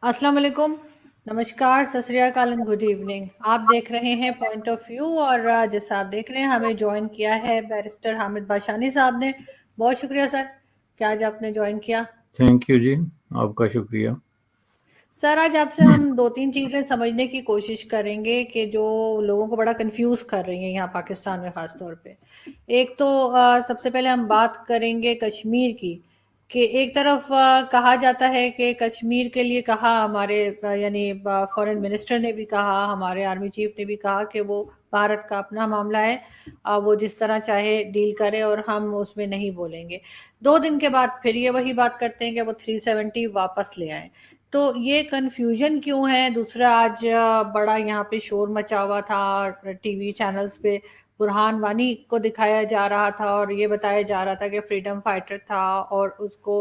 السلام علیکم، نمشکار، ست سری اکال اینڈ گڈ ایوننگ۔ آپ دیکھ رہے ہیں پوائنٹ آف ویو، اور جیسا آپ دیکھ رہے ہیں ہمیں جوائن کیا ہے بیرسٹر حامد باشانی صاحب نے۔ بہت شکریہ سر کہ آج آپ نے جوائن کیا۔ تھینک یو جی، آپ کا شکریہ۔ سر آج آپ سے ہم 2-3 چیزیں سمجھنے کی کوشش کریں گے کہ جو لوگوں کو بڑا کنفیوز کر رہی ہیں یہاں پاکستان میں خاص طور پہ۔ ایک تو سب سے پہلے ہم بات کریں گے کشمیر کی، کہ ایک طرف کہا جاتا ہے کہ کشمیر کے لیے کہا ہمارے یعنی فورن منسٹر نے بھی کہا، ہمارے آرمی چیف نے بھی کہا کہ وہ بھارت کا اپنا معاملہ ہے، وہ جس طرح چاہے ڈیل کرے اور ہم اس میں نہیں بولیں گے۔ 2 دن کے بعد پھر یہ وہی بات کرتے ہیں کہ وہ 370 واپس لے آئے۔ تو یہ کنفیوژن کیوں ہے؟ دوسرا، آج بڑا یہاں پہ شور مچا ہوا تھا ٹی وی چینلز پہ، برہان وانی کو دکھایا جا رہا تھا اور یہ بتایا جا رہا تھا کہ فریڈم فائٹر تھا، اور اس کو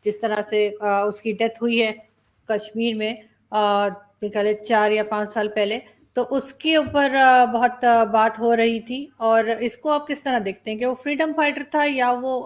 جس طرح سے اس کی ڈیتھ ہوئی ہے کشمیر میں 4 یا 5 سال پہلے، تو اس کے اوپر بہت بات ہو رہی تھی۔ اور اس کو آپ کس طرح دیکھتے ہیں کہ وہ فریڈم فائٹر تھا یا وہ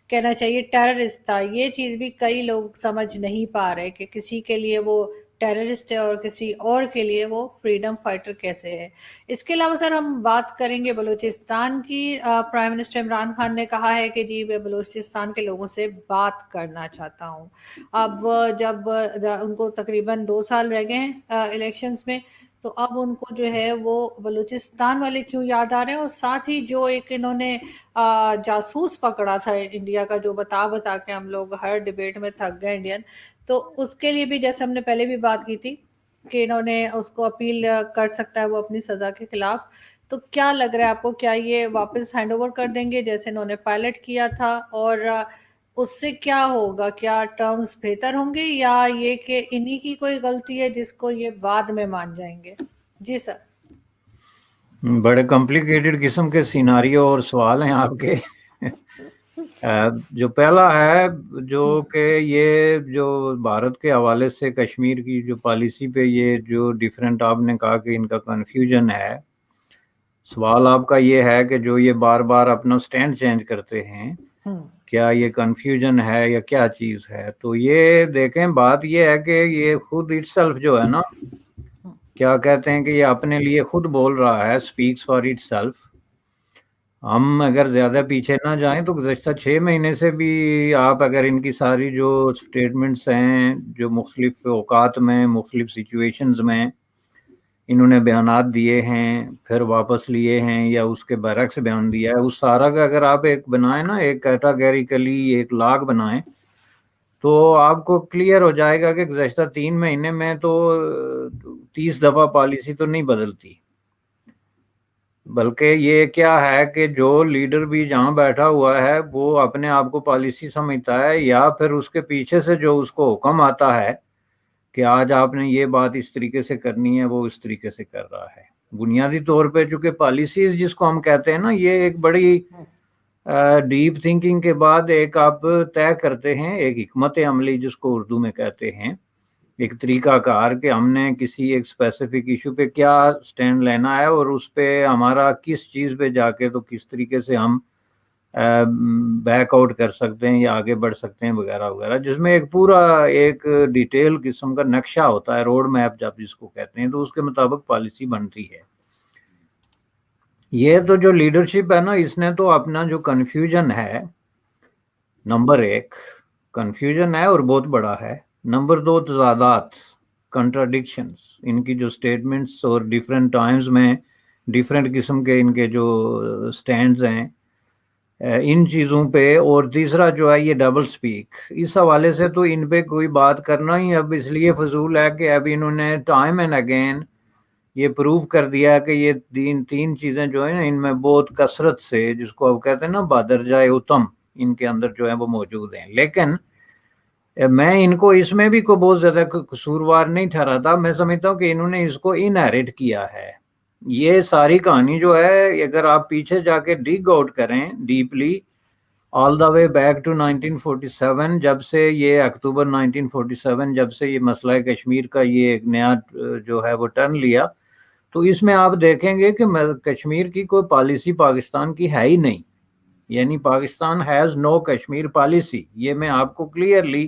کہنا چاہیے ٹیررسٹ تھا؟ یہ چیز بھی کئی لوگ سمجھ نہیں پا رہے کہ کسی کے لیے وہ ٹیررسٹ ہے اور کسی اور کے لیے وہ فریڈم فائٹر کیسے ہے۔ اس کے علاوہ سر ہم بات کریں گے بلوچستان کی۔ پرائم منسٹر عمران خان نے کہا ہے کہ جی میں بلوچستان کے لوگوں سے بات کرنا چاہتا ہوں۔ اب جب ان کو تقریباً 2 سال رہ گئے ہیں الیکشنز میں، تو اب ان کو جو ہے وہ بلوچستان والے کیوں یاد آ رہے ہیں؟ اور ساتھ ہی جو ایک انہوں نے جاسوس پکڑا تھا انڈیا کا، جو بتا کے ہم لوگ ہر ڈیبیٹ میں تھک گئے انڈین، تو اس کے لیے بھی جیسے ہم نے پہلے بھی بات کی تھی کہ انہوں نے اس کو اپیل کر سکتا ہے وہ اپنی سزا کے خلاف۔ تو کیا لگ رہا ہے آپ کو، کیا یہ واپس ہینڈ اوور کر دیں گے جیسے انہوں نے پائلٹ کیا تھا؟ اور اس سے کیا ہوگا؟ کیا ٹرمز بہتر ہوں گے یا یہ کہ انہی کی کوئی غلطی ہے جس کو یہ بعد میں مان جائیں گے؟ جی سر۔ بڑے کمپلیکیٹڈ قسم کے سیناریو اور سوال ہیں آپ کے۔ جو پہلا ہے جو کہ یہ جو بھارت کے حوالے سے کشمیر کی جو پالیسی پہ یہ جو ڈیفرنٹ آپ نے کہا کہ ان کا کنفیوژن ہے، سوال آپ کا یہ ہے کہ جو یہ بار بار اپنا سٹینڈ چینج کرتے ہیں، کیا یہ کنفیوژن ہے یا کیا چیز ہے؟ تو یہ دیکھیں، بات یہ ہے کہ یہ خود اٹ سیلف جو ہے نا، کیا کہتے ہیں کہ یہ اپنے لیے خود بول رہا ہے، اسپیکس فار اٹ سیلف۔ ہم اگر زیادہ پیچھے نہ جائیں تو گزشتہ 6 مہینے سے بھی آپ اگر ان کی ساری جو سٹیٹمنٹس ہیں جو مختلف اوقات میں مختلف سچویشنز میں انہوں نے بیانات دیے ہیں، پھر واپس لیے ہیں یا اس کے برعکس بیان دیا ہے، اس سارا کا اگر آپ ایک بنائیں نا، ایک کیٹاگریکلی ایک لاگ بنائیں، تو آپ کو کلیئر ہو جائے گا کہ گزشتہ 3 مہینے میں تو 30 دفعہ پالیسی تو نہیں بدلتی، بلکہ یہ کیا ہے کہ جو لیڈر بھی جہاں بیٹھا ہوا ہے وہ اپنے آپ کو پالیسی سمجھتا ہے، یا پھر اس کے پیچھے سے جو اس کو حکم آتا ہے کہ آج آپ نے یہ بات اس طریقے سے کرنی ہے، وہ اس طریقے سے کر رہا ہے۔ بنیادی طور پہ چونکہ پالیسیز جس کو ہم کہتے ہیں نا، یہ ایک بڑی ڈیپ تھنکنگ کے بعد ایک آپ طے کرتے ہیں، ایک حکمت عملی جس کو اردو میں کہتے ہیں، ایک طریقہ کار کہ ہم نے کسی ایک اسپیسیفک ایشو پہ کیا سٹینڈ لینا ہے، اور اس پہ ہمارا کس چیز پہ جا کے تو کس طریقے سے ہم بیک آؤٹ کر سکتے ہیں یا آگے بڑھ سکتے ہیں وغیرہ وغیرہ، جس میں ایک پورا ایک ڈیٹیل قسم کا نقشہ ہوتا ہے، روڈ میپ جب جس کو کہتے ہیں، تو اس کے مطابق پالیسی بنتی ہے۔ یہ تو جو لیڈرشپ ہے نا، اس نے تو اپنا جو کنفیوژن ہے، نمبر 1 کنفیوژن ہے اور بہت بڑا ہے، نمبر 2 تضادات، کنٹراڈکشنز، ان کی جو سٹیٹمنٹس اور ڈیفرنٹ ٹائمز میں ڈیفرنٹ قسم کے ان کے جو سٹینڈز ہیں ان چیزوں پہ، اور تیسرا جو ہے یہ ڈبل سپیک۔ اس حوالے سے تو ان پہ کوئی بات کرنا ہی اب اس لیے فضول ہے کہ اب انہوں نے ٹائم اینڈ اگین یہ پروو کر دیا کہ یہ تین چیزیں جو ہیں ان میں بہت کثرت سے، جس کو اب کہتے ہیں نا بادرجائے اتم، ان کے اندر جو ہے وہ موجود ہیں۔ لیکن میں ان کو اس میں بھی کو بہت زیادہ قصوروار نہیں ٹھہراتا، میں سمجھتا ہوں کہ انہوں نے اس کو انہیرٹ کیا ہے۔ یہ ساری کہانی جو ہے اگر آپ پیچھے جا کے ڈیگ آؤٹ کریں deeply, all the way back to 1947، جب سے یہ اکتوبر 1947 جب سے یہ مسئلہ کشمیر کا یہ ایک نیا جو ہے وہ ٹرن لیا، تو اس میں آپ دیکھیں گے کہ کشمیر کی کوئی پالیسی پاکستان کی ہے ہی نہیں، یعنی Pakistan has no Kashmir policy. یہ میں آپ کو کلیئرلی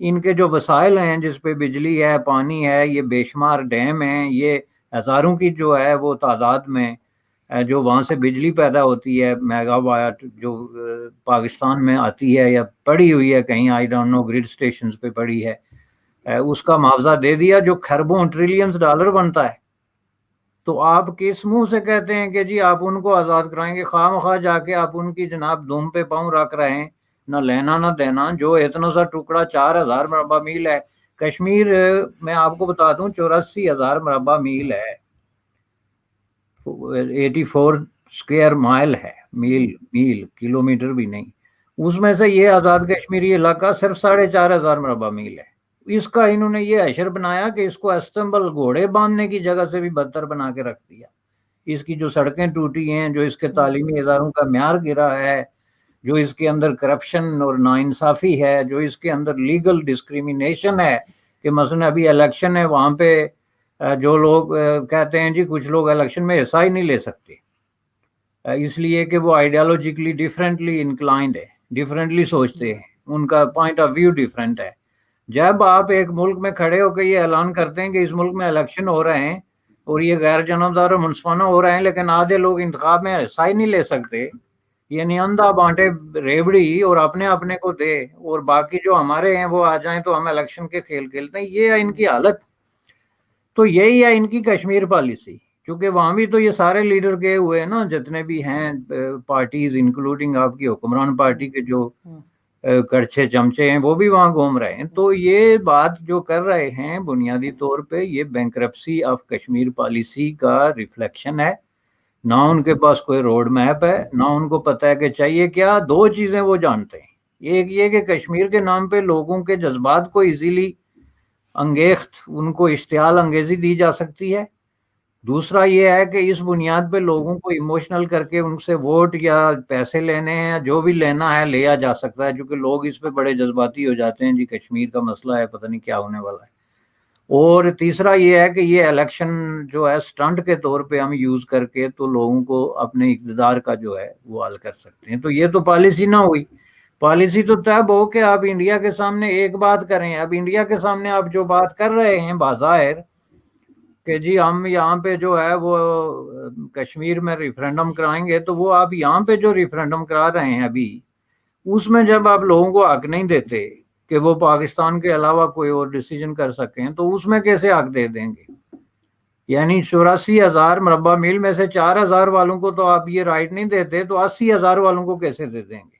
ان کے جو وسائل ہیں جس پہ بجلی ہے، پانی ہے، یہ بے شمار ڈیم ہیں، یہ ہزاروں کی جو ہے وہ تعداد میں جو وہاں سے بجلی پیدا ہوتی ہے میگا واٹ، جو پاکستان میں آتی ہے یا پڑی ہوئی ہے کہیں، I don't know, grid stations پہ پڑی ہے، اس کا معاوضہ دے دیا جو خربوں ٹریلینز ڈالر بنتا ہے۔ تو آپ کس منہ سے کہتے ہیں کہ جی آپ ان کو آزاد کرائیں گے؟ خواہ مخواہ جا کے آپ ان کی جناب دھوم پہ پاؤں رکھ رہے ہیں، نہ لینا نہ دینا۔ جو اتنا سا ٹکڑا 4,000 مربع میل ہے کشمیر، میں آپ کو بتا دوں 84,000 مربع میل ہے، 84 اسکوائر مائل ہے، میل کلومیٹر بھی نہیں۔ اس میں سے یہ آزاد کشمیری علاقہ صرف 4,500 مربع میل ہے۔ اس کا انہوں نے یہ حشر بنایا کہ اس کو استنبل گھوڑے باندھنے کی جگہ سے بھی بدتر بنا کے رکھ دیا۔ اس کی جو سڑکیں ٹوٹی ہیں، جو اس کے تعلیمی اداروں کا معیار گرا ہے، جو اس کے اندر کرپشن اور ناانصافی ہے، جو اس کے اندر لیگل ڈسکریمنیشن ہے کہ مثلا ابھی الیکشن ہے، وہاں پہ جو لوگ کہتے ہیں جی کچھ لوگ الیکشن میں حصہ ہی نہیں لے سکتے، اس لیے کہ وہ آئیڈیالوجیکلی ڈیفرنٹلی انکلائنڈ ہے، ڈیفرنٹلی سوچتے ہیں، ان کا پوائنٹ آف ویو ڈیفرنٹ ہے۔ جب آپ ایک ملک میں کھڑے ہو کے یہ اعلان کرتے ہیں کہ اس ملک میں الیکشن ہو رہے ہیں اور یہ غیر جانبدار اور منصفانہ ہو رہے ہیں، لیکن آدھے لوگ انتخاب میں حصہ ہی نہیں لے سکتے، یعنی اندھا بانٹے ریبڑی اور اپنے اپنے کو دے، اور باقی جو ہمارے ہیں وہ آ جائیں تو ہم الیکشن کے کھیل کھیلتے ہیں، یہ ہے ان کی حالت۔ تو یہی ہے ان کی کشمیر پالیسی، چونکہ وہاں بھی تو یہ سارے لیڈر گئے ہوئے ہیں نا، جتنے بھی ہیں پارٹیز، انکلوڈنگ آپ کی حکمران پارٹی کے جو کڑچھے چمچے ہیں وہ بھی وہاں گھوم رہے ہیں۔ تو یہ بات جو کر رہے ہیں بنیادی طور پہ یہ بینکرپسی آف کشمیر پالیسی کا ریفلیکشن ہے۔ نہ ان کے پاس کوئی روڈ میپ ہے، نہ ان کو پتہ ہے کہ چاہیے کیا۔ دو چیزیں وہ جانتے ہیں، ایک یہ کہ کشمیر کے نام پہ لوگوں کے جذبات کو ایزیلی انگیخت، ان کو اشتعال انگیزی دی جا سکتی ہے۔ دوسرا یہ ہے کہ اس بنیاد پہ لوگوں کو ایموشنل کر کے ان سے ووٹ یا پیسے لینے ہیں، جو بھی لینا ہے لیا جا سکتا ہے، کیونکہ لوگ اس پہ بڑے جذباتی ہو جاتے ہیں، جی کشمیر کا مسئلہ ہے، پتہ نہیں کیا ہونے والا ہے۔ اور تیسرا یہ ہے کہ یہ الیکشن جو ہے سٹنٹ کے طور پہ ہم یوز کر کے تو لوگوں کو اپنے اقتدار کا جو ہے وہ حل کر سکتے ہیں۔ تو یہ تو پالیسی نہ ہوئی۔ پالیسی تو طے ہو کہ آپ انڈیا کے سامنے ایک بات کریں۔ اب انڈیا کے سامنے آپ جو بات کر رہے ہیں بظاہر کہ جی ہم یہاں پہ جو ہے وہ کشمیر میں ریفرینڈم کرائیں گے، تو وہ آپ یہاں پہ جو ریفرینڈم کرا رہے ہیں ابھی، اس میں جب آپ لوگوں کو حق نہیں دیتے کہ وہ پاکستان کے علاوہ کوئی اور ڈیسیجن کر سکیں، تو اس میں کیسے حق دے دیں گے؟ یعنی 84,000 مربع میل میں سے 4,000 والوں کو تو آپ یہ رائٹ نہیں دیتے، تو 80,000 والوں کو کیسے دے دیں گے؟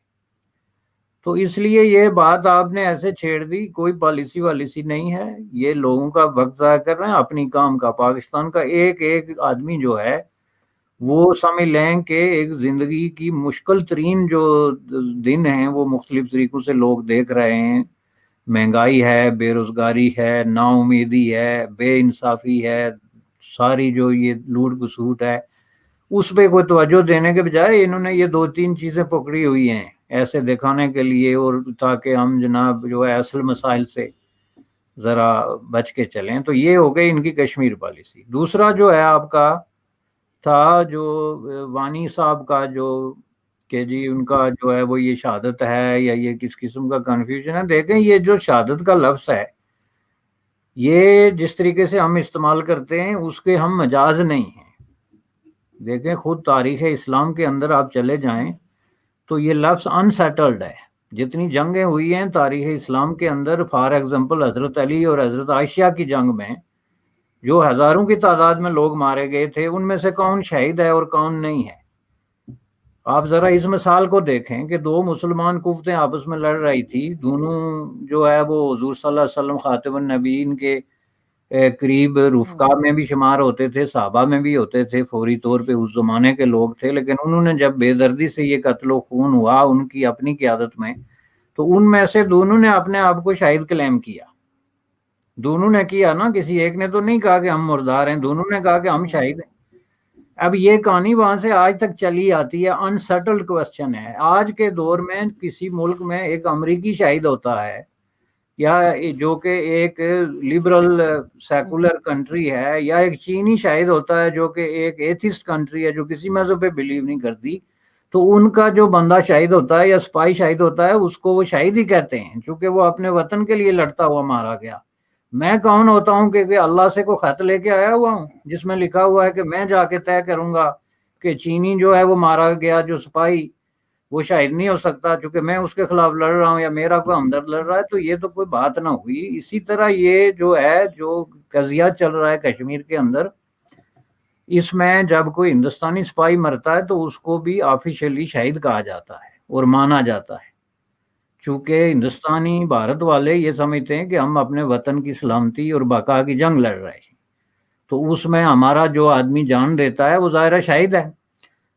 تو اس لیے یہ بات آپ نے ایسے چھیڑ دی، کوئی پالیسی والیسی نہیں ہے، یہ لوگوں کا وقت ضائع کر رہے ہیں اپنی کام کا۔ پاکستان کا ایک ایک آدمی جو ہے وہ سمجھ لیں کہ ایک زندگی کی مشکل ترین جو دن ہیں وہ مختلف طریقوں سے لوگ دیکھ رہے ہیں۔ مہنگائی ہے، بے روزگاری ہے، نا امیدی ہے، بے انصافی ہے، ساری جو یہ لوٹ کسوٹ ہے، اس پہ کوئی توجہ دینے کے بجائے انہوں نے یہ دو تین چیزیں پکڑی ہوئی ہیں ایسے دکھانے کے لیے، اور تاکہ ہم جناب جو ہے اصل مسائل سے ذرا بچ کے چلیں۔ تو یہ ہو گئی ان کی کشمیر پالیسی۔ دوسرا جو ہے آپ کا تھا جو وانی صاحب کا، جو کہ جی ان کا جو ہے وہ یہ شہادت ہے یا یہ کس قسم کا کنفیوژن ہے۔ دیکھیں یہ جو شہادت کا لفظ ہے، یہ جس طریقے سے ہم استعمال کرتے ہیں اس کے ہم مجاز نہیں ہیں۔ دیکھیں خود تاریخ اسلام کے اندر آپ چلے جائیں تو یہ لفظ انسیٹلڈ ہے۔ جتنی جنگیں ہوئی ہیں تاریخ اسلام کے اندر، فار ایگزامپل حضرت علی اور حضرت عائشہ کی جنگ میں جو ہزاروں کی تعداد میں لوگ مارے گئے تھے، ان میں سے کون شہید ہے اور کون نہیں ہے؟ آپ ذرا اس مثال کو دیکھیں کہ دو مسلمان قوتیں آپس میں لڑ رہی تھی، دونوں جو ہے وہ حضور صلی اللہ علیہ وسلم خاتم النبیین کے قریب رفقا میں بھی شمار ہوتے تھے، صحابہ میں بھی ہوتے تھے، فوری طور پہ اس زمانے کے لوگ تھے، لیکن انہوں نے جب بے دردی سے یہ قتل و خون ہوا ان کی اپنی قیادت میں، تو ان میں سے دونوں نے اپنے آپ کو شہید کلیم کیا۔ دونوں نے کیا نا، کسی ایک نے تو نہیں کہا کہ ہم مردار ہیں، دونوں نے کہا کہ ہم شہید ہیں۔ اب یہ کہانی وہاں سے آج تک چلی آتی ہے، انسیٹلڈ کوسچن ہے۔ آج کے دور میں کسی ملک میں ایک امریکی شہید ہوتا ہے، یا جو کہ ایک لبرل سیکولر کنٹری ہے، یا ایک چینی شاہد ہوتا ہے جو کہ ایک ایتھسٹ کنٹری ہے جو کسی مذہب پہ بلیو نہیں کرتی، تو ان کا جو بندہ شہید ہوتا ہے یا سپاہی شہید ہوتا ہے اس کو وہ شہید ہی کہتے ہیں، چونکہ وہ اپنے وطن کے لیے لڑتا ہوا مارا گیا۔ میں کون ہوتا ہوں کہ اللہ سے کوئی خط لے کے آیا ہوا ہوں جس میں لکھا ہوا ہے کہ میں جا کے طے کروں گا کہ چینی جو ہے وہ مارا گیا، جو سپاہی وہ شہید نہیں ہو سکتا چونکہ میں اس کے خلاف لڑ رہا ہوں یا میرا کوئی ہمدرد لڑ رہا ہے، تو یہ تو کوئی بات نہ ہوئی۔ اسی طرح یہ جو ہے جو قضیہ چل رہا ہے کشمیر کے اندر، اس میں جب کوئی ہندوستانی سپاہی مرتا ہے تو اس کو بھی آفیشیلی شہید کہا جاتا ہے اور مانا جاتا ہے، چونکہ ہندوستانی بھارت والے یہ سمجھتے ہیں کہ ہم اپنے وطن کی سلامتی اور بقا کی جنگ لڑ رہے ہیں، تو اس میں ہمارا جو آدمی جان دیتا ہے وہ ظاہر شہید ہے۔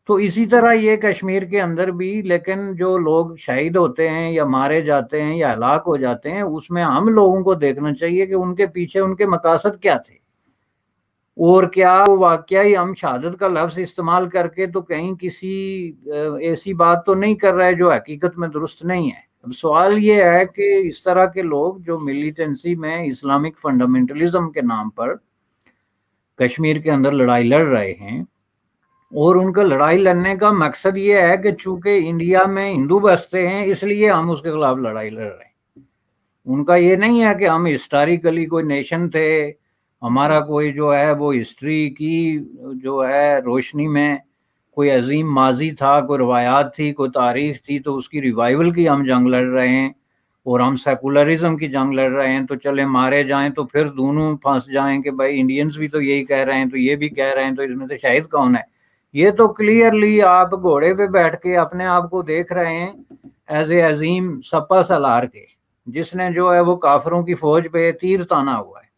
تو اسی طرح یہ کشمیر کے اندر بھی، لیکن جو لوگ شہید ہوتے ہیں یا مارے جاتے ہیں یا ہلاک ہو جاتے ہیں، اس میں ہم لوگوں کو دیکھنا چاہیے کہ ان کے پیچھے ان کے مقاصد کیا تھے، اور کیا وہ واقعی ہم شہادت کا لفظ استعمال کر کے تو کہیں کسی ایسی بات تو نہیں کر رہے جو حقیقت میں درست نہیں ہے۔ اب سوال یہ ہے کہ اس طرح کے لوگ جو ملیٹنسی میں اسلامک فنڈامنٹلزم کے نام پر کشمیر کے اندر لڑائی لڑ رہے ہیں، اور ان کا لڑائی لڑنے کا مقصد یہ ہے کہ چونکہ انڈیا میں ہندو بستے ہیں اس لیے ہم اس کے خلاف لڑائی لڑ رہے ہیں، ان کا یہ نہیں ہے کہ ہم ہسٹوریکلی کوئی نیشن تھے، ہمارا کوئی جو ہے وہ ہسٹری کی جو ہے روشنی میں کوئی عظیم ماضی تھا، کوئی روایات تھی، کوئی تاریخ تھی، تو اس کی ریوائول کی ہم جنگ لڑ رہے ہیں، اور ہم سیکولرزم کی جنگ لڑ رہے ہیں، تو چلے مارے جائیں تو پھر دونوں پھنس جائیں کہ بھائی انڈینز بھی تو یہی کہہ رہے ہیں تو یہ بھی کہہ رہے ہیں، تو اس میں سے شہید کون ہے؟ یہ تو کلیئرلی آپ گھوڑے پہ بیٹھ کے اپنے آپ کو دیکھ رہے ہیں ایز اے عظیم سپا سالار کے، جس نے جو ہے وہ کافروں کی فوج پہ تیر تانا ہوا ہے،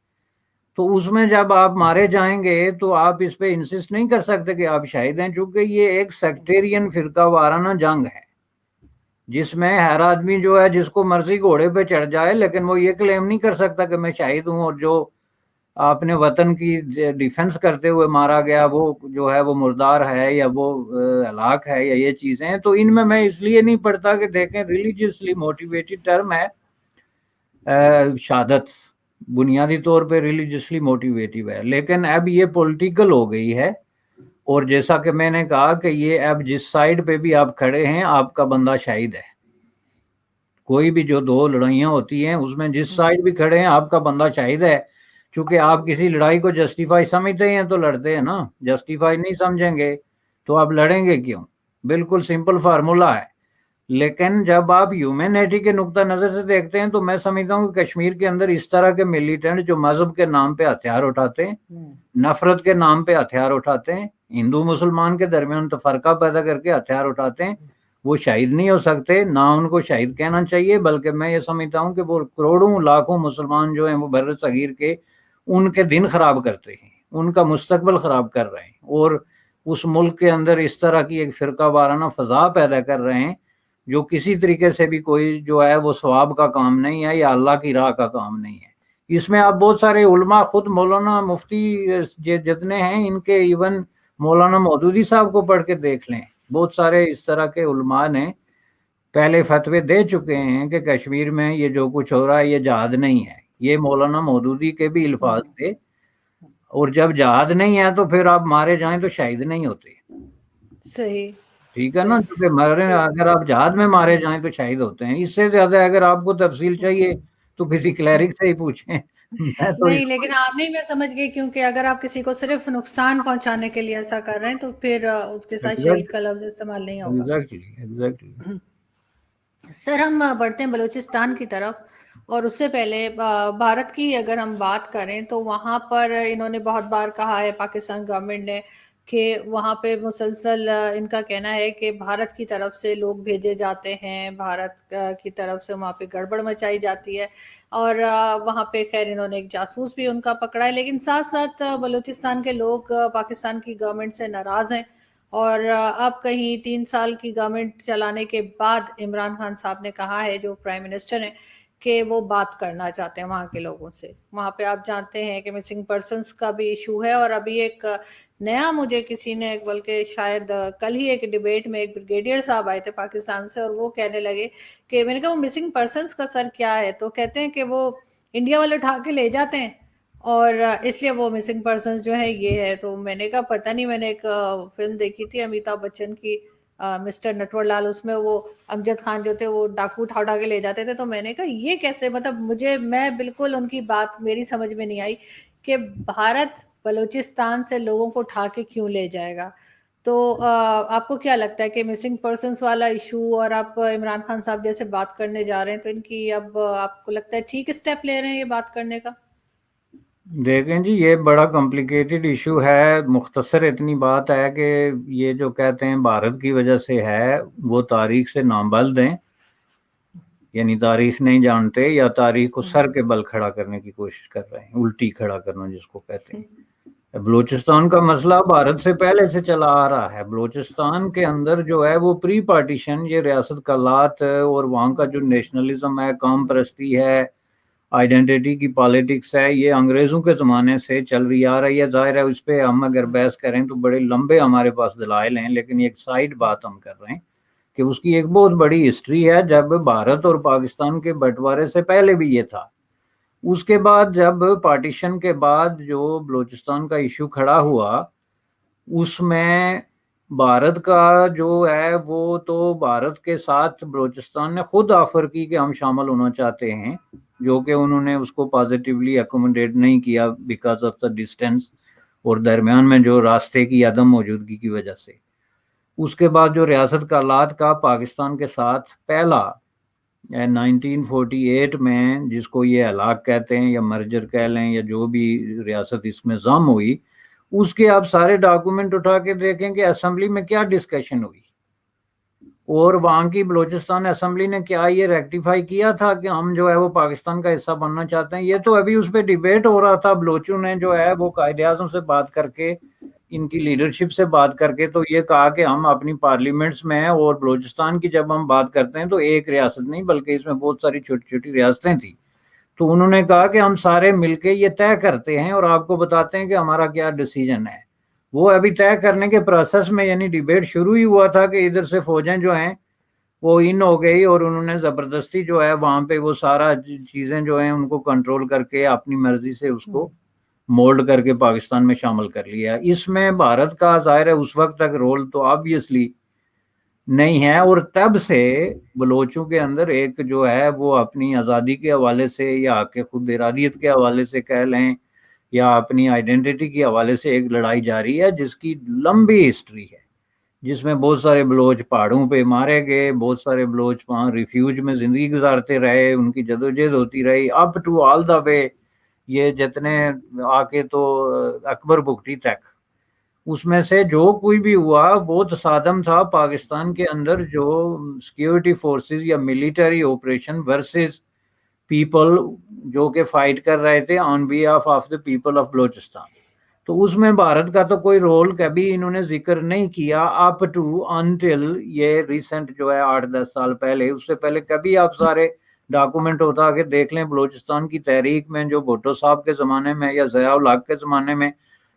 تو اس میں جب آپ مارے جائیں گے تو آپ اس پہ انسسٹ نہیں کر سکتے کہ آپ شہید ہیں، چونکہ یہ ایک سیکٹیرین فرقہ وارانہ جنگ ہے جس میں ہر آدمی جو ہے جس کو مرضی گھوڑے پہ چڑھ جائے، لیکن وہ یہ کلیم نہیں کر سکتا کہ میں شہید ہوں، اور جو اپنے وطن کی ڈیفنس کرتے ہوئے مارا گیا وہ جو ہے وہ مردار ہے یا وہ ہلاک ہے یا یہ چیزیں ہیں۔ تو ان میں اس لیے نہیں پڑھتا کہ دیکھیں ریلیجیسلی موٹیویٹڈ ٹرم ہے شہادت، بنیادی طور پہ ریلیجیسلی موٹیویٹیو ہے، لیکن اب یہ پولیٹیکل ہو گئی ہے، اور جیسا کہ میں نے کہا کہ یہ اب جس سائڈ پہ بھی آپ کھڑے ہیں آپ کا بندہ شہید ہے، کوئی بھی جو دو لڑائیاں ہوتی ہیں اس میں جس سائڈ بھی کھڑے ہیں آپ کا بندہ شہید ہے، چونکہ آپ کسی لڑائی کو جسٹیفائی سمجھتے ہیں تو لڑتے ہیں نا، جسٹیفائی نہیں سمجھیں گے تو آپ لڑیں گے کیوں؟ بالکل سمپل فارمولا ہے۔ لیکن جب آپ ہیومینٹی کے نقطہ نظر سے دیکھتے ہیں تو میں سمجھتا ہوں کہ کشمیر کے اندر اس طرح کے ملیٹنٹ جو مذہب کے نام پہ ہتھیار اٹھاتے ہیں، نفرت کے نام پہ ہتھیار اٹھاتے ہیں، ہندو مسلمان کے درمیان تفرقہ پیدا کر کے ہتھیار اٹھاتے ہیں، وہ شہید نہیں ہو سکتے، نہ ان کو شہید کہنا چاہیے، بلکہ میں یہ سمجھتا ہوں کہ وہ کروڑوں لاکھوں مسلمان جو ہیں وہ بر صغیر کے ان کے دن خراب کرتے ہیں، ان کا مستقبل خراب کر رہے ہیں، اور اس ملک کے اندر اس طرح کی ایک فرقہ وارانہ فضا پیدا کر رہے ہیں جو کسی طریقے سے بھی کوئی جو ہے وہ ثواب کا کام نہیں ہے یا اللہ کی راہ کا کام نہیں ہے۔ اس میں آپ بہت سارے علماء، خود مولانا مفتی جتنے ہیں ان کے، ایون مولانا مودودی صاحب کو پڑھ کے دیکھ لیں، بہت سارے اس طرح کے علماء نے پہلے فتوے دے چکے ہیں کہ کشمیر میں یہ جو کچھ ہو رہا ہے یہ جہاد نہیں ہے، یہ مولانا مودودی کے بھی الفاظ تھے، اور جب جہاد نہیں ہے تو پھر آپ مارے جائیں تو شہید نہیں ہوتے، صحیح ٹھیک ہے نا، کیونکہ اگر آپ جہاد میں مارے جائیں تو شہید ہوتے ہیں۔ اس سے زیادہ اگر آپ کو تفصیل چاہیے تو کسی کلیرک سے ہی پوچھیں، میں تو نہیں، لیکن آپ نہیں، میں سمجھ گئی، کیونکہ اگر آپ کسی کو صرف نقصان پہنچانے کے لیے ایسا کر رہے ہیں تو پھر اس کے ساتھ شہید کا لفظ استعمال نہیں ہوگا۔ ایگزیکٹلی۔ سر ہم بڑھتے ہیں بلوچستان کی طرف، اور اس سے پہلے بھارت کی اگر ہم بات کریں تو وہاں پر انہوں نے بہت بار کہا ہے، پاکستان گورنمنٹ نے، کہ وہاں پہ مسلسل ان کا کہنا ہے کہ بھارت کی طرف سے لوگ بھیجے جاتے ہیں، بھارت کی طرف سے وہاں پہ گڑبڑ مچائی جاتی ہے، اور وہاں پہ خیر انہوں نے ایک جاسوس بھی ان کا پکڑا ہے، لیکن ساتھ ساتھ بلوچستان کے لوگ پاکستان کی گورنمنٹ سے ناراض ہیں، اور اب کہیں 3 سال کی گورنمنٹ چلانے کے بعد عمران خان صاحب نے کہا ہے، جو پرائم منسٹر ہیں، کہ وہ بات کرنا چاہتے ہیں وہاں کے لوگوں سے۔ وہاں پہ آپ جانتے ہیں کہ مسنگ پرسنس کا بھی ایشو ہے، اور ابھی ایک نیا، مجھے کسی نے، بلکہ شاید کل ہی ایک ڈیبیٹ میں ایک بریگیڈیئر صاحب آئے تھے پاکستان سے، اور وہ کہنے لگے کہ میں نے کہا وہ مسنگ پرسنس کا سر کیا ہے، تو کہتے ہیں کہ وہ انڈیا والے اٹھا کے لے جاتے ہیں، اور اس لیے وہ مسنگ پرسنس جو ہے یہ ہے۔ تو میں نے کہا پتہ نہیں، میں نے ایک فلم دیکھی تھی امیتابھ بچن کی، مسٹر نٹور لال اس میں وہ امجد خان جو تھے وہ ڈاکو اٹھا کے لے جاتے تھے. تو میں نے کہا یہ کیسے, مطلب میں بالکل ان کی بات میری سمجھ میں نہیں آئی کہ بھارت بلوچستان سے لوگوں کو اٹھا کے کیوں لے جائے گا. تو آپ کو کیا لگتا ہے کہ مسنگ پرسنس والا ایشو, اور آپ عمران خان صاحب جیسے بات کرنے جا رہے ہیں, تو ان کی اب آپ کو لگتا ہے ٹھیک اسٹیپ لے رہے ہیں یہ بات کرنے کا؟ دیکھیں جی, یہ بڑا کمپلیکیٹڈ ایشو ہے. مختصر اتنی بات ہے کہ یہ جو کہتے ہیں بھارت کی وجہ سے ہے, وہ تاریخ سے نابلد ہیں, یعنی تاریخ نہیں جانتے, یا تاریخ کو سر کے بل کھڑا کرنے کی کوشش کر رہے ہیں, الٹی کھڑا کرنا جس کو کہتے ہیں. بلوچستان کا مسئلہ بھارت سے پہلے سے چلا آ رہا ہے. بلوچستان کے اندر جو ہے وہ پری پارٹیشن یہ ریاست کا لات اور وہاں کا جو نیشنلزم ہے, قوم پرستی ہے, آئیڈینٹی کی پالیٹکس ہے, یہ انگریزوں کے زمانے سے چل رہی آ رہی ہے. ظاہر ہے اس پہ ہم اگر بحث کریں تو بڑے لمبے ہمارے پاس دلائل ہیں, لیکن ایک سائیڈ بات ہم کر رہے ہیں کہ اس کی ایک بہت بڑی ہسٹری ہے. جب بھارت اور پاکستان کے بٹوارے سے پہلے بھی یہ تھا. اس کے بعد جب پارٹیشن کے بعد جو بلوچستان کا ایشو کھڑا ہوا, اس میں بھارت کا جو ہے وہ تو بھارت کے ساتھ بلوچستان نے خود آفر کی کہ ہم شامل ہونا چاہتے ہیں, جو کہ انہوں نے اس کو پازیٹیولی اکوموڈیٹ نہیں کیا بیکاز آف دا ڈسٹینس اور درمیان میں جو راستے کی عدم موجودگی کی وجہ سے. اس کے بعد جو ریاست کا لات کا پاکستان کے ساتھ پہلا 1948 میں, جس کو یہ ہلاک کہتے ہیں یا مرجر کہہ لیں یا جو بھی ریاست اس میں ضم ہوئی, اس کے آپ سارے ڈاکومنٹ اٹھا کے دیکھیں کہ اسمبلی میں کیا ڈسکشن ہوئی, اور وہاں کی بلوچستان اسمبلی نے کیا یہ ریکٹیفائی کیا تھا کہ ہم جو ہے وہ پاکستان کا حصہ بننا چاہتے ہیں. یہ تو ابھی اس پہ ڈیبیٹ ہو رہا تھا. بلوچوں نے جو ہے وہ قائد اعظم سے بات کر کے, ان کی لیڈرشپ سے بات کر کے, تو یہ کہا کہ ہم اپنی پارلیمنٹس میں, اور بلوچستان کی جب ہم بات کرتے ہیں تو ایک ریاست نہیں بلکہ اس میں بہت ساری چھوٹی چھوٹی ریاستیں تھیں, تو انہوں نے کہا کہ ہم سارے مل کے یہ طے کرتے ہیں اور آپ کو بتاتے ہیں کہ ہمارا کیا ڈیسیجن ہے. وہ ابھی طے کرنے کے پروسیس میں, یعنی ڈیبیٹ شروع ہی ہوا تھا کہ ادھر سے فوجیں جو ہیں وہ ان ہو گئی, اور انہوں نے زبردستی جو ہے وہاں پہ وہ سارا چیزیں جو ہیں ان کو کنٹرول کر کے اپنی مرضی سے اس کو مولڈ کر کے پاکستان میں شامل کر لیا. اس میں بھارت کا ظاہر ہے اس وقت تک رول تو آبویسلی نہیں ہے, اور تب سے بلوچوں کے اندر ایک جو ہے وہ اپنی آزادی کے حوالے سے یا کہ خود ارادیت کے حوالے سے کہہ لیں یا اپنی آئیڈینٹی کے حوالے سے ایک لڑائی جاری ہے, جس کی لمبی ہسٹری ہے, جس میں بہت سارے بلوچ پہاڑوں پہ مارے گئے, بہت سارے بلوچ وہاں ریفیوج میں زندگی گزارتے رہے, ان کی جدوجہد ہوتی رہی اپ ٹو آل دا وے, یہ جتنے آ کے تو اکبر بگٹی تک. اس میں سے جو کوئی بھی ہوا وہ تصادم تھا پاکستان کے اندر جو سیکیورٹی فورسز یا ملیٹری آپریشن ورسز پیپل جو کہ فائٹ کر رہے تھے on behalf of the people of Balochistan. تو اس میں بھارت کا تو کوئی رول کبھی انہوں نے ذکر نہیں کیا اپ ٹو انٹل یہ ریسنٹ جو ہے 8-10 سال پہلے. اس سے پہلے کبھی آپ سارے ڈاکومنٹ ہوتا کہ دیکھ لیں بلوچستان کی تحریک میں, جو بھٹو صاحب کے زمانے میں یا ضیاء الحق کے زمانے میں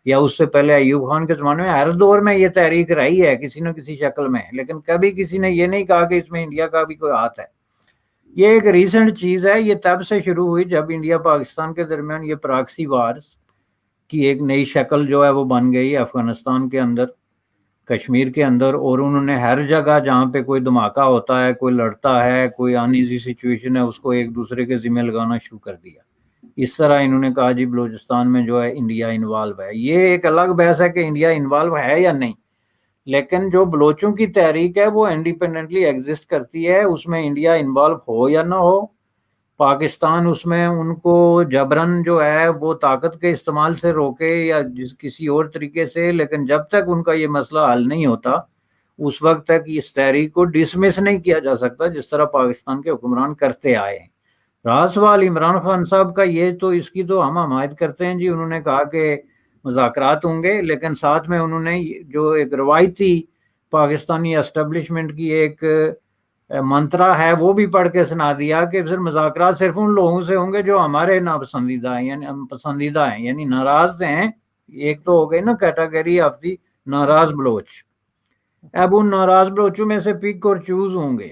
یا اس سے پہلے ایوب خان کے زمانے میں, ہر دور میں یہ تحریک رہی ہے کسی نہ کسی شکل میں, لیکن کبھی کسی نے یہ نہیں کہا کہ اس میں انڈیا کا بھی کوئی ہاتھ ہے. یہ ایک ریسنٹ چیز ہے, یہ تب سے شروع ہوئی جب انڈیا پاکستان کے درمیان یہ پراکسی وارز کی ایک نئی شکل جو ہے وہ بن گئی افغانستان کے اندر, کشمیر کے اندر, اور انہوں نے ہر جگہ جہاں پہ کوئی دھماکہ ہوتا ہے, کوئی لڑتا ہے, کوئی ان ایزی سچویشن ہے, اس کو ایک دوسرے کے ذمہ لگانا شروع کر دیا. اس طرح انہوں نے کہا جی بلوچستان میں جو ہے انڈیا انوالو ہے. یہ ایک الگ بحث ہے کہ انڈیا انوالو ہے یا نہیں, لیکن جو بلوچوں کی تحریک ہے وہ انڈیپینڈنٹلی ایگزسٹ کرتی ہے. اس میں انڈیا انوالو ہو یا نہ ہو, پاکستان اس میں ان کو جبرن جو ہے وہ طاقت کے استعمال سے روکے یا کسی اور طریقے سے, لیکن جب تک ان کا یہ مسئلہ حل نہیں ہوتا اس وقت تک اس تحریک کو ڈسمس نہیں کیا جا سکتا جس طرح پاکستان کے حکمران کرتے آئے ہیں. رہا سوال عمران خان صاحب کا, یہ تو اس کی تو ہم حمایت کرتے ہیں جی. انہوں نے کہا کہ مذاکرات ہوں گے, لیکن ساتھ میں انہوں نے جو ایک روایتی پاکستانی اسٹیبلشمنٹ کی ایک منترا ہے وہ بھی پڑھ کے سنا دیا کہ پھر مذاکرات صرف ان لوگوں سے ہوں گے جو ہمارے ناپسندیدہ ہیں, یعنی ہم پسندیدہ ہیں, یعنی ناراض ہیں. ایک تو ہو گئی نا کیٹیگری آف دی ناراض بلوچ. اب ان ناراض بلوچوں میں سے پک اور چوز ہوں گے,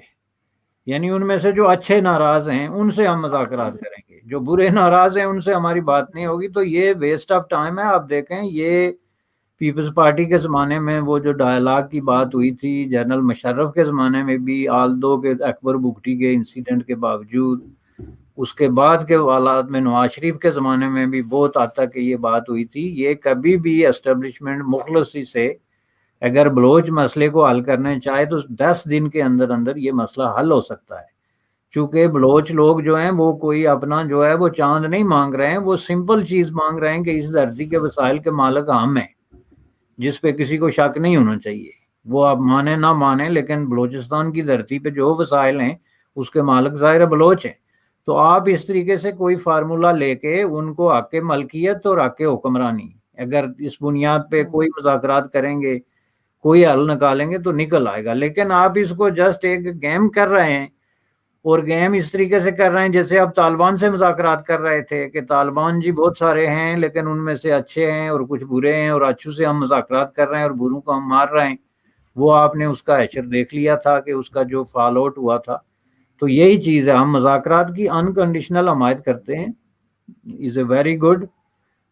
یعنی ان میں سے جو اچھے ناراض ہیں ان سے ہم مذاکرات کریں گے, جو برے ناراض ہیں ان سے ہماری بات نہیں ہوگی. تو یہ ویسٹ آف ٹائم ہے. آپ دیکھیں یہ پیپلز پارٹی کے زمانے میں وہ جو ڈائلاگ کی بات ہوئی تھی، جنرل مشرف کے زمانے میں بھی، آل دو کہ اکبر بگٹی کے انسیڈنٹ کے باوجود، اس کے بعد کے حالات میں نواز شریف کے زمانے میں بھی بہت حد تک یہ بات ہوئی تھی. یہ کبھی بھی اسٹیبلشمنٹ مخلصی سے اگر بلوچ مسئلے کو حل کرنا چاہے تو 10 دن کے اندر اندر یہ مسئلہ حل ہو سکتا ہے. چونکہ بلوچ لوگ جو ہیں وہ کوئی اپنا جو ہے وہ چاند نہیں مانگ رہے ہیں، وہ سمپل چیز مانگ رہے ہیں کہ اس دھرتی کے وسائل کے مالک ہم ہیں، جس پہ کسی کو شک نہیں ہونا چاہیے. وہ آپ مانے نہ مانے، لیکن بلوچستان کی دھرتی پہ جو وسائل ہیں اس کے مالک ظاہر بلوچ ہیں. تو آپ اس طریقے سے کوئی فارمولا لے کے ان کو حق ملکیت اور حق حکمرانی، اگر اس بنیاد پہ کوئی مذاکرات کریں گے، کوئی حل نکالیں گے تو نکل آئے گا. لیکن آپ اس کو جسٹ ایک گیم کر رہے ہیں، اور گیم اس طریقے سے کر رہے ہیں جیسے آپ طالبان سے مذاکرات کر رہے تھے کہ طالبان جی بہت سارے ہیں لیکن ان میں سے اچھے ہیں اور کچھ برے ہیں، اور اچھوں سے ہم مذاکرات کر رہے ہیں اور بروں کو ہم مار رہے ہیں. وہ آپ نے اس کا حشر دیکھ لیا تھا کہ اس کا جو فال آؤٹ ہوا تھا. تو یہی چیز ہے، ہم مذاکرات کی انکنڈیشنل حمایت کرتے ہیں، از اے ویری گڈ.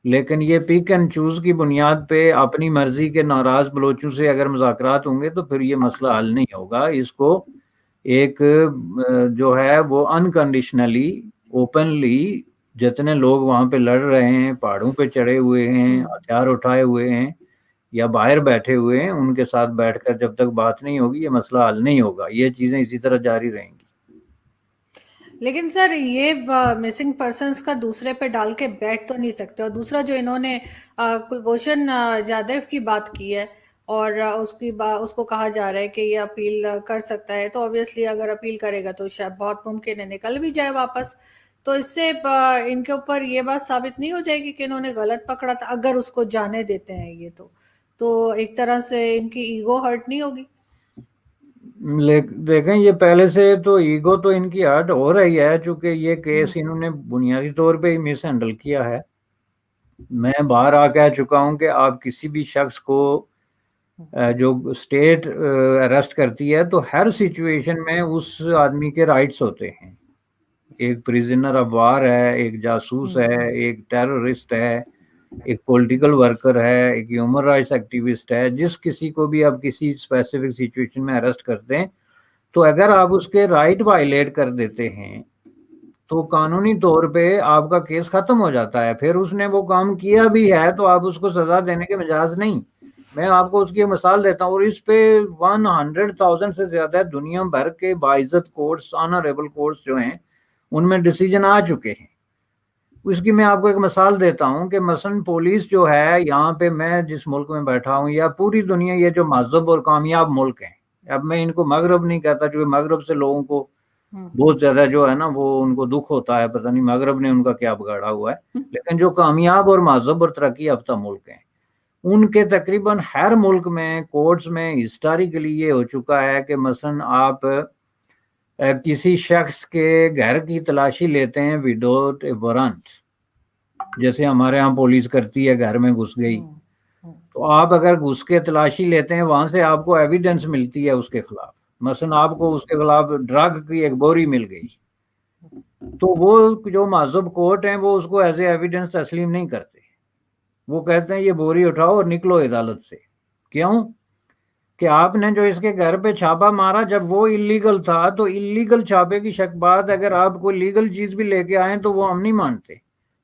لیکن یہ پک اینڈ چوز کی بنیاد پہ اپنی مرضی کے ناراض بلوچوں سے اگر مذاکرات ہوں گے تو پھر یہ مسئلہ حل نہیں ہوگا. اس کو ایک جو ہے وہ انکنڈیشنلی اوپنلی جتنے لوگ وہاں پہ لڑ رہے ہیں، پہاڑوں پہ چڑھے ہوئے ہیں، ہتھیار اٹھائے ہوئے ہیں یا باہر بیٹھے ہوئے ہیں، ان کے ساتھ بیٹھ کر جب تک بات نہیں ہوگی یہ مسئلہ حل نہیں ہوگا. یہ چیزیں اسی طرح جاری رہیں گی. لیکن سر یہ مسنگ پرسنز کا دوسرے پہ ڈال کے بیٹھ تو نہیں سکتے. اور دوسرا جو انہوں نے کلبھوشن جادو کی بات کی ہے اور اس کو کہا جا رہا ہے کہ یہ اپیل کر سکتا ہے، تو obviously اگر اپیل کرے گا تو شاید بہت ممکن ہے نکل بھی جائے واپس. تو اس سے ان کے اوپر یہ بات ثابت نہیں ہو جائے گی کہ انہوں نے غلط پکڑا تھا اگر اس کو جانے دیتے ہیں یہ؟ تو ایک طرح سے ان کی ایگو ہرٹ نہیں ہوگی؟ دیکھیں یہ پہلے سے تو ایگو تو ان کی ہرٹ ہو رہی ہے، چونکہ یہ کیس انہوں نے بنیادی طور پہ ہی مس ہینڈل کیا ہے. میں باہر آ کہہ چکا ہوں کہ آپ کسی بھی شخص کو جو اسٹیٹ اریسٹ کرتی ہے تو ہر سچویشن میں اس آدمی کے رائٹس ہوتے ہیں. ایک پریزنر آف وار ہے، ایک جاسوس ہے، ایک ٹیررسٹ ہے، ایک پولیٹیکل ورکر ہے، ایک ہیومن رائٹس ایکٹیوسٹ ہے. جس کسی کو بھی آپ کسی اسپیسیفک سچویشن میں اریسٹ کرتے ہیں تو اگر آپ اس کے رائٹ وائلیٹ کر دیتے ہیں تو قانونی طور پہ آپ کا کیس ختم ہو جاتا ہے. پھر اس نے وہ کام کیا بھی ہے تو آپ اس کو سزا دینے کے مجاز نہیں. میں آپ کو اس کی مثال دیتا ہوں، اور اس پہ 100,000 سے زیادہ دنیا بھر کے باعزت کورٹس، آنریبل کورٹس جو ہیں ان میں ڈیسیجن آ چکے ہیں. اس کی میں آپ کو ایک مثال دیتا ہوں کہ مثلا پولیس جو ہے یہاں پہ، میں جس ملک میں بیٹھا ہوں یا پوری دنیا، یہ جو مہذب اور کامیاب ملک ہیں، اب میں ان کو مغرب نہیں کہتا کیونکہ مغرب سے لوگوں کو بہت زیادہ جو ہے نا وہ ان کو دکھ ہوتا ہے، پتہ نہیں مغرب نے ان کا کیا بگاڑا ہوا ہے. لیکن جو کامیاب اور مہذب اور ترقی یافتہ ملک ہیں ان کے تقریباً ہر ملک میں کورٹس میں ہسٹوریکلی یہ ہو چکا ہے کہ مثلا آپ کسی شخص کے گھر کی تلاشی لیتے ہیں وداؤٹ اے وارنٹ، جیسے ہمارے ہاں پولیس کرتی ہے، گھر میں گھس گئی، تو آپ اگر گھس کے تلاشی لیتے ہیں وہاں سے آپ کو ایویڈنس ملتی ہے اس کے خلاف. مثلا آپ کو اس کے خلاف ڈرگ کی ایک بوری مل گئی تو وہ جو مہذب کورٹ ہیں وہ اس کو ایز اے ایویڈنس تسلیم نہیں کرتے. وہ کہتے ہیں یہ بوری اٹھاؤ اور نکلو عدالت سے. کیوں؟ کہ آپ نے جو اس کے گھر پہ چھاپا مارا جب وہ اللیگل تھا، تو اللیگل چھاپے کی شک بات اگر آپ کوئی لیگل چیز بھی لے کے آئیں تو وہ ہم نہیں مانتے،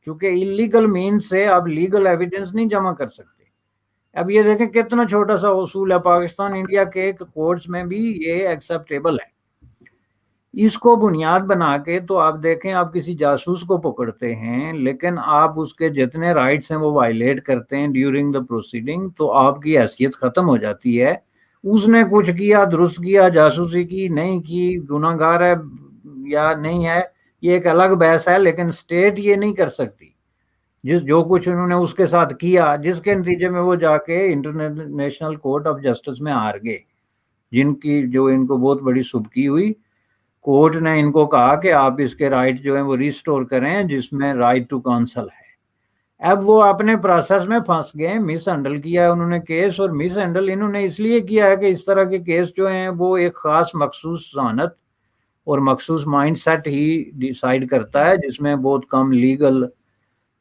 کیونکہ اللیگل مینز سے آپ لیگل ایویڈنس نہیں جمع کر سکتے. اب یہ دیکھیں کتنا چھوٹا سا اصول ہے، پاکستان انڈیا کے کورٹس میں بھی یہ ایکسیپٹیبل ہے. اس کو بنیاد بنا کے تو آپ دیکھیں، آپ کسی جاسوس کو پکڑتے ہیں لیکن آپ اس کے جتنے رائٹس ہیں وہ وائلیٹ کرتے ہیں ڈیورنگ دا پروسیڈنگ، تو آپ کی حیثیت ختم ہو جاتی ہے. اس نے کچھ کیا، درست کیا، جاسوسی کی نہیں کی، گناہ گار ہے یا نہیں ہے، یہ ایک الگ بحث ہے. لیکن اسٹیٹ یہ نہیں کر سکتی. جو کچھ انہوں نے اس کے ساتھ کیا، جس کے نتیجے میں وہ جا کے انٹرنیشنل کورٹ آف جسٹس میں ہار گئے، جن کی جو ان کو بہت بڑی سبکی ہوئی. کورٹ نے ان کو کہا کہ آپ اس کے رائٹ جو ہیں وہ ریسٹور کریں، جس میں رائٹ ٹو کانسل ہے. اب وہ اپنے پروسیس میں پھنس گئے، مس ہینڈل کیا ہے انہوں نے کیس، اور مس ہینڈل انہوں نے اس لیے کیا ہے کہ اس طرح کے کیس جو ہیں وہ ایک خاص مخصوص ذہانت اور مخصوص مائنڈ سیٹ ہی ڈیسائیڈ کرتا ہے، جس میں بہت کم لیگل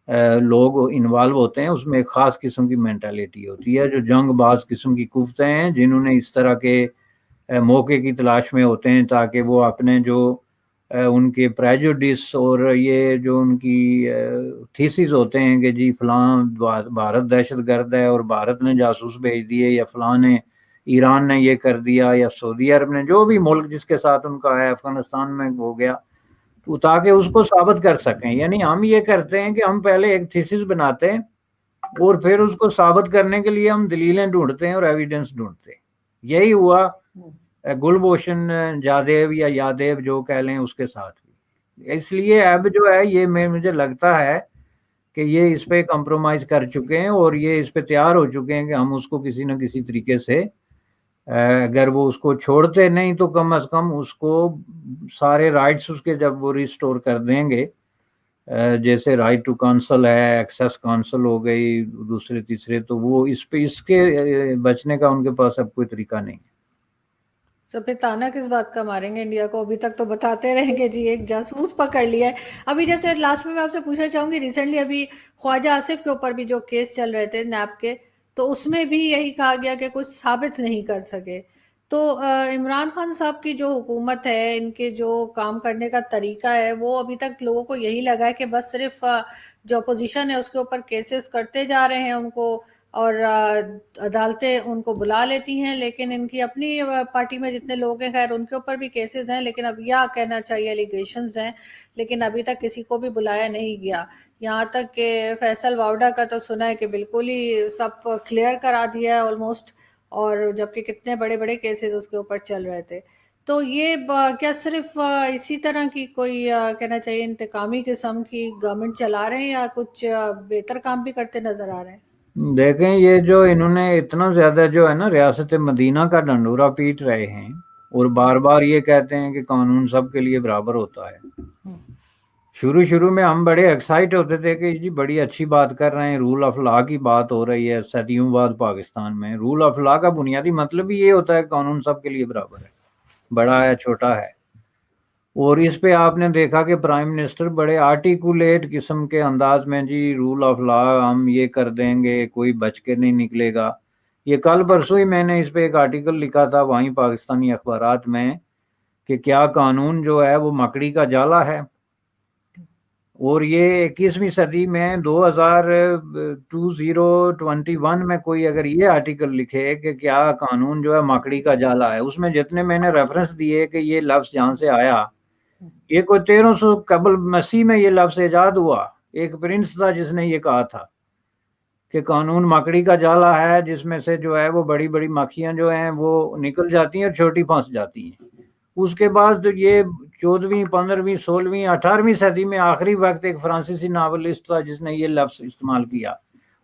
لوگ انوالو ہوتے ہیں، اس میں ایک خاص قسم کی مینٹالٹی ہوتی ہے، جو جنگ باز قسم کی کوفتے ہیں، جنہوں نے اس طرح کے موقع کی تلاش میں ہوتے ہیں تاکہ وہ اپنے جو ان کے پریجوڈس اور یہ جو ان کی تھیسز ہوتے ہیں کہ جی فلاں بھارت دہشت گرد ہے اور بھارت نے جاسوس بھیج دیے، یا فلاں نے ایران نے یہ کر دیا، یا سعودی عرب نے، جو بھی ملک جس کے ساتھ ان کا ہے، افغانستان میں ہو گیا، تو تاکہ اس کو ثابت کر سکیں. یعنی ہم یہ کرتے ہیں کہ ہم پہلے ایک تھیسس بناتے ہیں اور پھر اس کو ثابت کرنے کے لیے ہم دلیلیں ڈھونڈتے ہیں اور ایویڈنس ڈھونڈتے ہیں. یہی ہوا گلبھوشن جادیو یا یادیو جو کہہ لیں اس کے ساتھ بھی. اس لیے اب جو ہے یہ مجھے لگتا ہے کہ یہ اس پہ کمپرومائز کر چکے ہیں اور یہ اس پہ تیار ہو چکے ہیں کہ ہم اس کو کسی نہ کسی طریقے سے، اگر وہ اس کو چھوڑتے نہیں تو کم از کم اس کو سارے رائٹس اس کے جب وہ ریسٹور کر دیں گے، جیسے رائٹ ٹو کانسل ہے، ایکسیس کانسل ہو گئی دوسرے تیسرے، تو وہ اس کے بچنے کا ان کے پاس اب کوئی طریقہ نہیں ہے. تو پھر تانا کس بات کا ماریں گے انڈیا کو؟ ابھی تک تو بتاتے رہیں گے جی ایک جاسوس پکڑ لیا ہے. ابھی جیسے لاسٹ میں آپ سے پوچھنا چاہوں گی، ریسنٹلی ابھی خواجہ آصف کے اوپر بھی جو کیس چل رہے تھے نیب کے، تو اس میں بھی یہی کہا گیا کہ کچھ ثابت نہیں کر سکے. تو عمران خان صاحب کی جو حکومت ہے، ان کے جو کام کرنے کا طریقہ ہے، وہ ابھی تک لوگوں کو یہی لگا ہے کہ بس صرف جو اپوزیشن ہے اس کے اوپر کیسز کرتے جا رہے ہیں ان کو، اور عدالتیں ان کو بلا لیتی ہیں، لیکن ان کی اپنی پارٹی میں جتنے لوگ ہیں خیر ان کے اوپر بھی کیسز ہیں، لیکن اب یہ کہنا چاہیے ایلیگیشنز ہیں، لیکن ابھی تک کسی کو بھی بلایا نہیں گیا. یہاں تک کہ فیصل واوڈا کا تو سنا ہے کہ بالکل ہی سب کلیئر کرا دیا ہے آلموسٹ، اور جبکہ کتنے بڑے بڑے کیسز اس کے اوپر چل رہے تھے. تو یہ کیا صرف اسی طرح کی کوئی کہنا چاہیے انتقامی قسم کی گورنمنٹ چلا رہے ہیں، یا کچھ بہتر کام بھی کرتے نظر آ رہے ہیں؟ دیکھیں یہ جو انہوں نے اتنا زیادہ جو ہے نا ریاست مدینہ کا ڈنڈورا پیٹ رہے ہیں اور بار بار یہ کہتے ہیں کہ قانون سب کے لیے برابر ہوتا ہے. شروع میں ہم بڑے ایکسائٹ ہوتے تھے کہ جی بڑی اچھی بات کر رہے ہیں، رول آف لا کی بات ہو رہی ہے صدیوں بعد پاکستان میں. رول آف لا کا بنیادی مطلب ہی یہ ہوتا ہے کہ قانون سب کے لیے برابر ہے، بڑا ہے چھوٹا ہے. اور اس پہ آپ نے دیکھا کہ پرائم منسٹر بڑے آرٹیکولیٹ قسم کے انداز میں جی رول آف لا ہم یہ کر دیں گے، کوئی بچ کے نہیں نکلے گا. یہ کل پرسوں ہی میں نے اس پہ ایک آرٹیکل لکھا تھا وہیں پاکستانی اخبارات میں کہ کیا قانون جو ہے وہ مکڑی کا جالا ہے. اور یہ 21ویں صدی میں 2021 میں کوئی اگر یہ آرٹیکل لکھے کہ کیا قانون جو ہے مکڑی کا جالا ہے، اس میں جتنے میں نے ریفرنس دیے کہ یہ لفظ جہاں سے آیا، یہ کوئی 1300 قبل مسیح میں یہ لفظ ایجاد ہوا. ایک پرنس تھا جس نے یہ کہا تھا کہ قانون مکڑی کا جالا ہے، جس میں سے جو ہے وہ بڑی بڑی مکھیاں جو ہیں وہ نکل جاتی ہیں اور چھوٹی پھنس جاتی ہیں. اس کے بعد یہ 14ویں 15ویں 16ویں 18ویں صدی میں آخری وقت ایک فرانسیسی ناولسٹ تھا جس نے یہ لفظ استعمال کیا.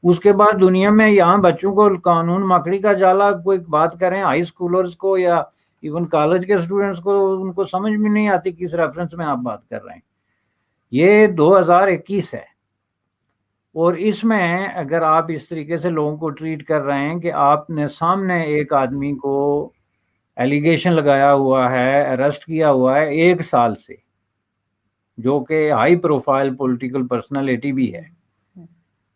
اس کے بعد دنیا میں یہاں بچوں کو قانون مکڑی کا جالا کوئی بات کریں ہائی سکولرز کو یا ایون کالج کے اسٹوڈنٹس کو، ان کو سمجھ میں نہیں آتی کس ریفرنس میں آپ بات کر رہے ہیں. یہ 2021 ہے اور اس میں اگر آپ اس طریقے سے لوگوں کو ٹریٹ کر رہے ہیں کہ آپ نے سامنے ایک آدمی کو ایلیگیشن لگایا ہوا ہے، اریسٹ کیا ہوا ہے 1 سال سے، جو کہ ہائی پروفائل پولیٹیکل پرسنالٹی بھی ہے،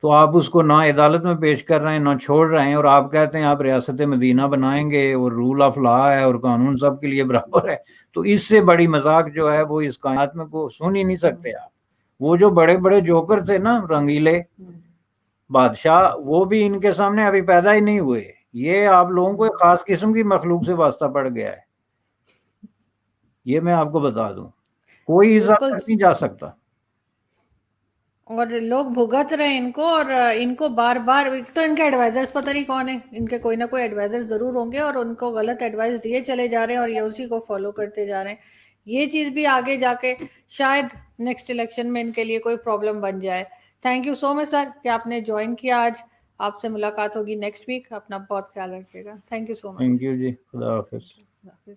تو آپ اس کو نہ عدالت میں پیش کر رہے ہیں نہ چھوڑ رہے ہیں، اور آپ کہتے ہیں آپ ریاست مدینہ بنائیں گے اور رول آف لا ہے اور قانون سب کے لیے برابر ہے. تو اس سے بڑی مذاق جو ہے وہ اس کائنات میں کو سن ہی نہیں سکتے آپ. وہ جو بڑے بڑے جوکر تھے نا رنگیلے بادشاہ، وہ بھی ان کے سامنے ابھی پیدا ہی نہیں ہوئے. یہ آپ لوگوں کو ایک خاص قسم کی مخلوق سے واسطہ پڑ گیا ہے، یہ میں آپ کو بتا دوں، کوئی حساب بالکل. تک نہیں جا سکتا. اور لوگ بھگت رہے ہیں ان کو، اور ان کو بار بار، تو ان کے ایڈوائزرز پتہ نہیں کون ہیں، ان کے کوئی نہ کوئی ایڈوائزر ضرور ہوں گے، اور ان کو غلط ایڈوائز دیے چلے جا رہے ہیں اور یہ اسی کو فالو کرتے جا رہے ہیں. یہ چیز بھی آگے جا کے شاید نیکسٹ الیکشن میں ان کے لیے کوئی پرابلم بن جائے. تھینک یو سو مچ سر کہ آپ نے جوائن کیا آج. آپ سے ملاقات ہوگی نیکسٹ ویک. اپنا بہت خیال رکھیے گا. Thank you so much. Thank you ji, خدا حافظ.